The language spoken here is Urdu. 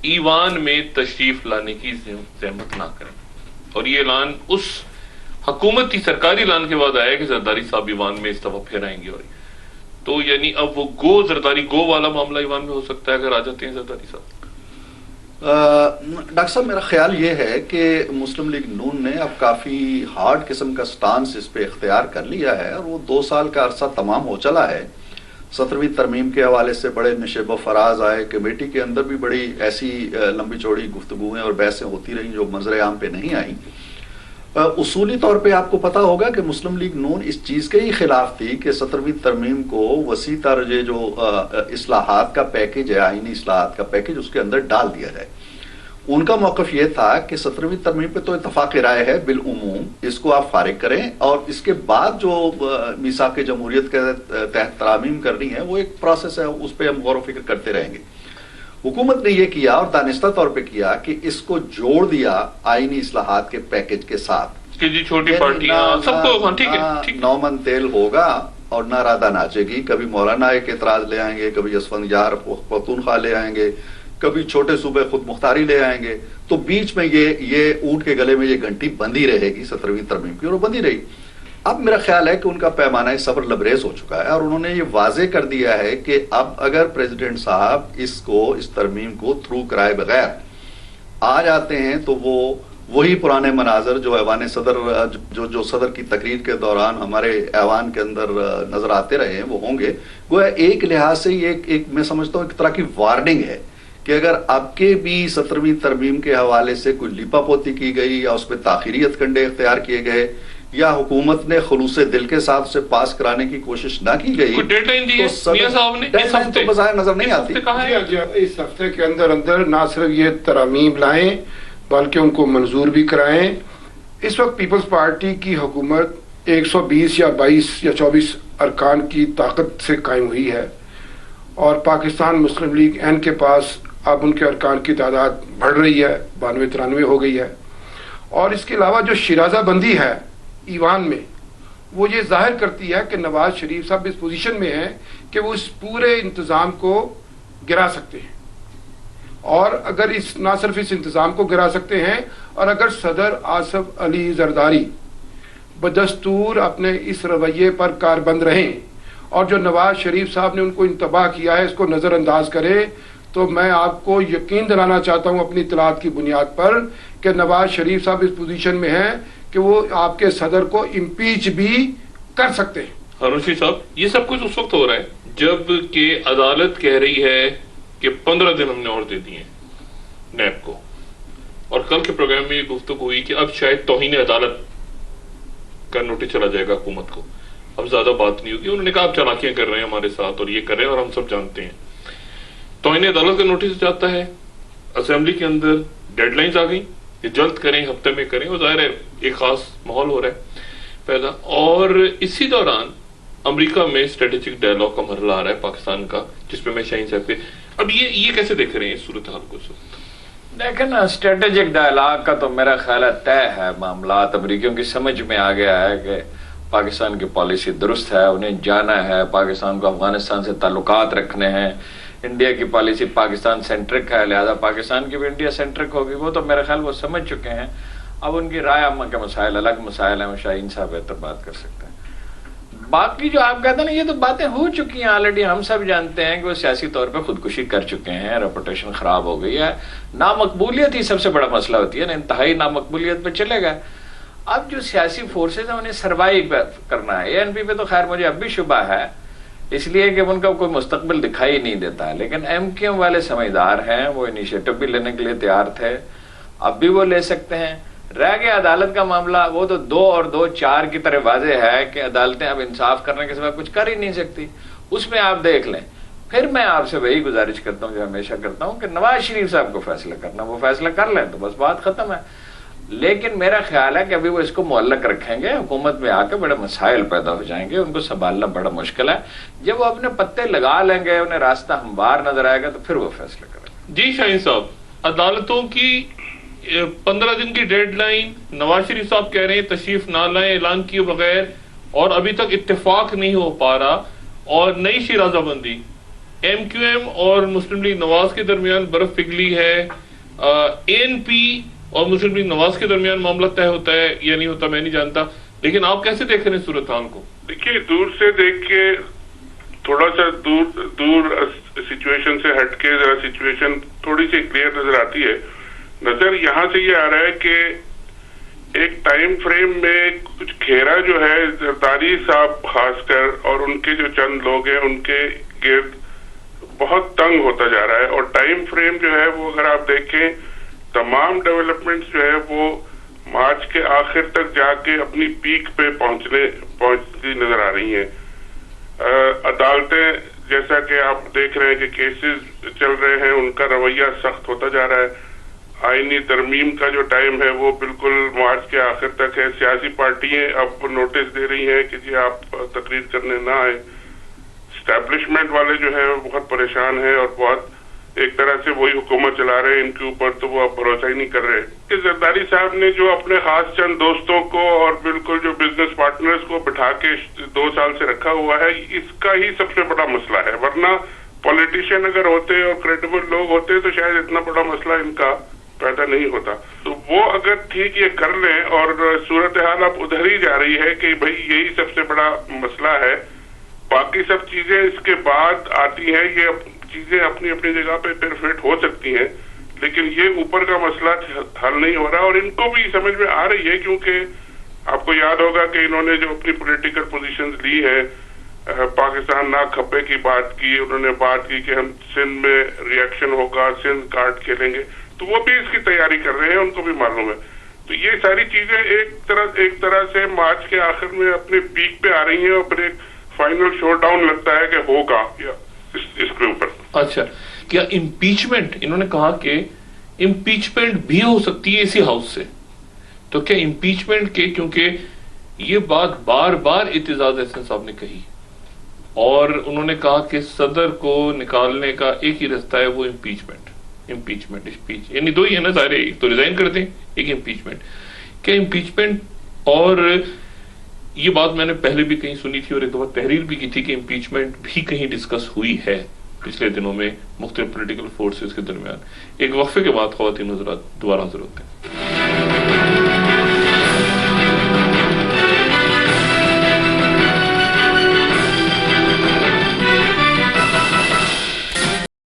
ایوان میں تشریف لانے کی زحمت نہ کریں. اور یہ اعلان اس حکومتی سرکاری اعلان کے بعد آیا کہ زرداری صاحب ایوان میں اس دفعہ پھر آئیں گے. اور تو یعنی اب وہ زرداری والا معاملہ ایوان میں ہو سکتا ہے اگر آ جاتے ہیں زرداری صاحب. ڈاکٹر صاحب میرا خیال یہ ہے کہ مسلم لیگ نون نے اب کافی ہارڈ قسم کا سٹانس اس پہ اختیار کر لیا ہے اور وہ 2 سال کا عرصہ تمام ہو چلا ہے. 17ویں ترمیم کے حوالے سے بڑے نشیب و فراز آئے, کمیٹی کے اندر بھی بڑی ایسی لمبی چوڑی گفتگویں اور بحثیں ہوتی رہیں جو منظر عام پہ نہیں آئیں. اصولی طور پہ آپ کو پتا ہوگا کہ مسلم لیگ نون اس چیز کے ہی خلاف تھی کہ 17ویں ترمیم کو وسیع تر جو اصلاحات کا پیکج ہے, آئینی اصلاحات کا پیکج, اس کے اندر ڈال دیا جائے. ان کا موقف یہ تھا کہ 17ویں ترمیم پہ تو اتفاق رائے ہے بالعموم, اس کو آپ فارغ کریں اور اس کے بعد جو میثاق جمہوریت کے تحت ترامیم کرنی ہے وہ ایک پروسیس ہے, اس پہ ہم غور و فکر کرتے رہیں گے. حکومت نے یہ کیا اور دانستہ طور پہ کیا کہ اس کو جوڑ دیا آئینی اصلاحات کے پیکج کے ساتھ کہ جی چھوٹی پارٹیاں سب کو ٹھیک ہے, 9 من تیل ہوگا اور نہ رادہ ناچے گی. کبھی مولانا ایک اعتراض لے آئیں گے, کبھی اسفندیار پختونخوا لے آئیں گے, کبھی چھوٹے صوبے خود مختاری لے آئیں گے. تو بیچ میں یہ اونٹ کے گلے میں یہ گھنٹی بندی رہے گی 17ویں ترمیم کی, اور وہ بندی رہی. اب میرا خیال ہے کہ ان کا پیمانہ صبر لبریز ہو چکا ہے اور انہوں نے یہ واضح کر دیا ہے کہ اب اگر پریزیڈنٹ صاحب اس ترمیم کو تھرو کرائے بغیر آ جاتے ہیں تو وہی پرانے مناظر جو ایوان صدر جو صدر کی تقریر کے دوران ہمارے ایوان کے اندر نظر آتے رہے ہیں وہ ہوں گے. گویا ایک لحاظ سے یہ ایک میں سمجھتا ہوں ایک طرح کی وارننگ ہے کہ اگر اب کے بھی 17ویں ترمیم کے حوالے سے کوئی لیپا پوتی کی گئی یا اس پہ تاخیریت کنڈے اختیار کیے گئے یا حکومت نے خلوص دل کے ساتھ اسے پاس کرانے کی کوشش نہ کی گئی, ڈیڈ لائن دی ہے میاں صاحب نے, ڈیڈ لائن تو بظاہر نظر نہیں آتی. اس ہفتے کے اندر نہ صرف یہ ترامیم لائیں بلکہ ان کو منظور بھی کرائیں. اس وقت پیپلز پارٹی کی حکومت 120 یا 22 یا 24 ارکان کی طاقت سے قائم ہوئی ہے اور پاکستان مسلم لیگ این کے پاس اب ان کے ارکان کی تعداد بڑھ رہی ہے, 92-93 ہو گئی ہے. اور اس کے علاوہ جو شیرازہ بندی ہے ایوان میں وہ یہ ظاہر کرتی ہے کہ نواز شریف صاحب اس پوزیشن میں ہیں کہ وہ اس پورے انتظام کو گرا سکتے ہیں. اور اگر نہ صرف اس انتظام کو گرا سکتے ہیں, اور اگر صدر آصف علی زرداری بدستور اپنے اس رویے پر کاربند رہیں اور جو نواز شریف صاحب نے ان کو انتباہ کیا ہے اس کو نظر انداز کرے, تو میں آپ کو یقین دلانا چاہتا ہوں اپنی اطلاعات کی بنیاد پر کہ نواز شریف صاحب اس پوزیشن میں ہیں کہ وہ آپ کے صدر کو امپیچ بھی کر سکتے ہیں. ہارون رشید صاحب, یہ سب کچھ اس وقت ہو رہا ہے جب کہ عدالت کہہ رہی ہے کہ 15 دن ہم نے اور دے دیے ہیں نیب کو, اور کل کے پروگرام میں یہ گفتگو ہوئی کہ اب شاید توہین عدالت کا نوٹس چلا جائے گا حکومت کو, اب زیادہ بات نہیں ہوگی. انہوں نے کہا آپ چالاکیاں کر رہے ہیں ہمارے ساتھ اور یہ کر رہے ہیں اور ہم سب جانتے ہیں. توہین عدالت کا نوٹس جاتا ہے, اسمبلی کے اندر ڈیڈ لائنز آ گئیں کہ جلد کریں, ہفتے میں کریں, اور ظاہر ہے ایک خاص ماحول ہو رہا ہے پیدا. اور اسی دوران امریکہ میں اسٹریٹجک ڈائلاگ کا مرحلہ آ رہا ہے پاکستان کا, جس پہ میں شاہین صاحب کے اب یہ کیسے دیکھ رہے ہیں اس صورتحال کو؟ دیکھیں نا, اسٹریٹجک ڈائلاگ کا تو میرا خیال ہے طے ہے معاملات. امریکیوں کی سمجھ میں آ گیا ہے کہ پاکستان کی پالیسی درست ہے, انہیں جانا ہے, پاکستان کو افغانستان سے تعلقات رکھنے ہیں, انڈیا کی پالیسی پاکستان سینٹرک ہے, لہذا پاکستان کی بھی انڈیا سینٹرک ہوگی. وہ تو میرا خیال وہ سمجھ چکے ہیں. اب ان کی رائے عامہ کے مسائل الگ مسائل ہیں, شاہین صاحب بہتر بات کر سکتے ہیں. باقی جو آپ کہتے ہیں نا, یہ تو باتیں ہو چکی ہیں آلریڈی. ہم سب جانتے ہیں کہ وہ سیاسی طور پہ خودکشی کر چکے ہیں, ریپوٹیشن خراب ہو گئی ہے. نامقبولیت ہی سب سے بڑا مسئلہ ہوتی ہے نا, انتہائی نامقبولیت پہ چلے گئے. اب جو سیاسی فورسز ہیں انہیں سروائیو کرنا ہے. ANP پہ تو خیر مجھے اب بھی شبہ ہے, اس لیے کہ ان کا کوئی مستقبل دکھائی نہیں دیتا ہے. لیکن MQM والے سمجھدار ہیں, وہ انیشیٹو بھی لینے کے لیے تیار تھے, اب بھی وہ لے سکتے ہیں. رہ گیا عدالت کا معاملہ, وہ تو 2 اور 2 4 کی طرح واضح ہے کہ عدالتیں اب انصاف کرنے کے سوا کچھ کر ہی نہیں سکتی. اس میں آپ دیکھ لیں. پھر میں آپ سے وہی گزارش کرتا ہوں جو ہمیشہ کرتا ہوں کہ نواز شریف صاحب کو فیصلہ کرنا, وہ فیصلہ کر لیں تو بس بات ختم ہے. لیکن میرا خیال ہے کہ ابھی وہ اس کو معلق رکھیں گے, حکومت میں آ کے بڑے مسائل پیدا ہو جائیں گے, ان کو سنبھالنا بڑا مشکل ہے. جب وہ اپنے پتے لگا لیں گے, انہیں راستہ ہموار نظر آئے گا, تو پھر وہ فیصلہ کریں گے. جی شاہین صاحب, عدالتوں کی 15 دن کی ڈیڈ لائن, نواز شریف صاحب کہہ رہے ہیں تشریف نہ لائیں اعلان کیے بغیر, اور ابھی تک اتفاق نہیں ہو پا رہا, اور نئی شیرازہ بندی MQM اور مسلم لیگ نواز کے درمیان برف پگھلی ہے، ANP اور مسلم لیگ نواز کے درمیان معاملہ طے ہوتا ہے یا نہیں ہوتا میں نہیں جانتا، لیکن آپ کیسے دیکھ رہے ہیں صورتحال کو؟ دیکھیے دور سے دیکھ کے تھوڑا سا دور سچویشن سے ہٹ کے ذرا سچویشن تھوڑی سی کلیئر نظر آتی ہے. نظر یہاں سے یہ آ رہا ہے کہ ایک ٹائم فریم میں کچھ گھیرا جو ہے زرداری صاحب خاص کر اور ان کے جو چند لوگ ہیں ان کے گرد بہت تنگ ہوتا جا رہا ہے، اور ٹائم فریم جو ہے وہ اگر آپ دیکھیں تمام ڈیولپمنٹس جو ہے وہ مارچ کے آخر تک جا کے اپنی پیک پہ پہنچتی نظر آ رہی ہیں. عدالتیں جیسا کہ آپ دیکھ رہے ہیں کہ کیسز چل رہے ہیں، ان کا رویہ سخت ہوتا جا رہا ہے. آئینی ترمیم کا جو ٹائم ہے وہ بالکل مارچ کے آخر تک ہے. سیاسی پارٹیاں اب نوٹس دے رہی ہیں کہ جی آپ تقریر کرنے نہ آئے. اسٹیبلشمنٹ والے جو ہے بہت پریشان ہیں اور بہت ایک طرح سے وہی حکومت چلا رہے ہیں ان کے اوپر، تو وہ اب بھروسہ ہی نہیں کر رہے. کہ زرداری صاحب نے جو اپنے خاص چند دوستوں کو اور بالکل جو بزنس پارٹنرز کو بٹھا کے 2 سال سے رکھا ہوا ہے، اس کا ہی سب سے بڑا مسئلہ ہے. ورنہ پولیٹیشین اگر ہوتے اور کریڈیبل لوگ ہوتے تو شاید اتنا بڑا مسئلہ ان کا پیدا نہیں ہوتا. تو وہ اگر ٹھیک یہ کر لیں، اور صورتحال اب ادھر ہی جا رہی ہے کہ بھئی یہی سب سے بڑا مسئلہ ہے، باقی سب چیزیں اس کے بعد آتی ہیں. یہ چیزیں اپنی اپنی جگہ پہ پھر فٹ ہو سکتی ہیں، لیکن یہ اوپر کا مسئلہ حل نہیں ہو رہا. اور ان کو بھی سمجھ میں آ رہی ہے، کیونکہ آپ کو یاد ہوگا کہ انہوں نے جو اپنی پولیٹیکل پوزیشنز لی ہیں، پاکستان نہ کھپے کی بات کی، انہوں نے بات کی کہ ہم سندھ میں ریئیکشن ہوگا، سندھ کارڈ کھیلیں گے، تو وہ بھی اس کی تیاری کر رہے ہیں، ان کو بھی معلوم ہے. تو یہ ساری چیزیں ایک طرح سے مارچ کے آخر میں اپنے پیک پہ آ رہی ہیں، اور پھر ایک فائنل شو ڈاؤن لگتا ہے کہ ہوگا اس کے اوپر. اچھا، کیا امپیچمنٹ، انہوں نے کہا کہ امپیچمنٹ بھی ہو سکتی ہے اسی ہاؤس سے، تو کیا امپیچمنٹ کے، کیونکہ یہ بات بار بار اعتزاز احسن صاحب نے کہی، اور انہوں نے کہا کہ صدر کو نکالنے کا ایک ہی رستہ ہے، وہ امپیچمنٹ اسپیچ، یعنی 2 ہی ہے نا سارے، ایک تو ریزائن کر دیں، ایک امپیچمنٹ. کیا امپیچمنٹ، اور یہ بات میں نے پہلے بھی کہیں سنی تھی اور ایک دفعہ تحریر بھی کی تھی کہ امپیچمنٹ بھی کہیں ڈسکس ہوئی ہے پچھلے دنوں میں مختلف پولیٹیکل فورسز کے درمیان. ایک وقفے کے بعد خواتین حضرات دوبارہ حاضر ہوتے ہیں.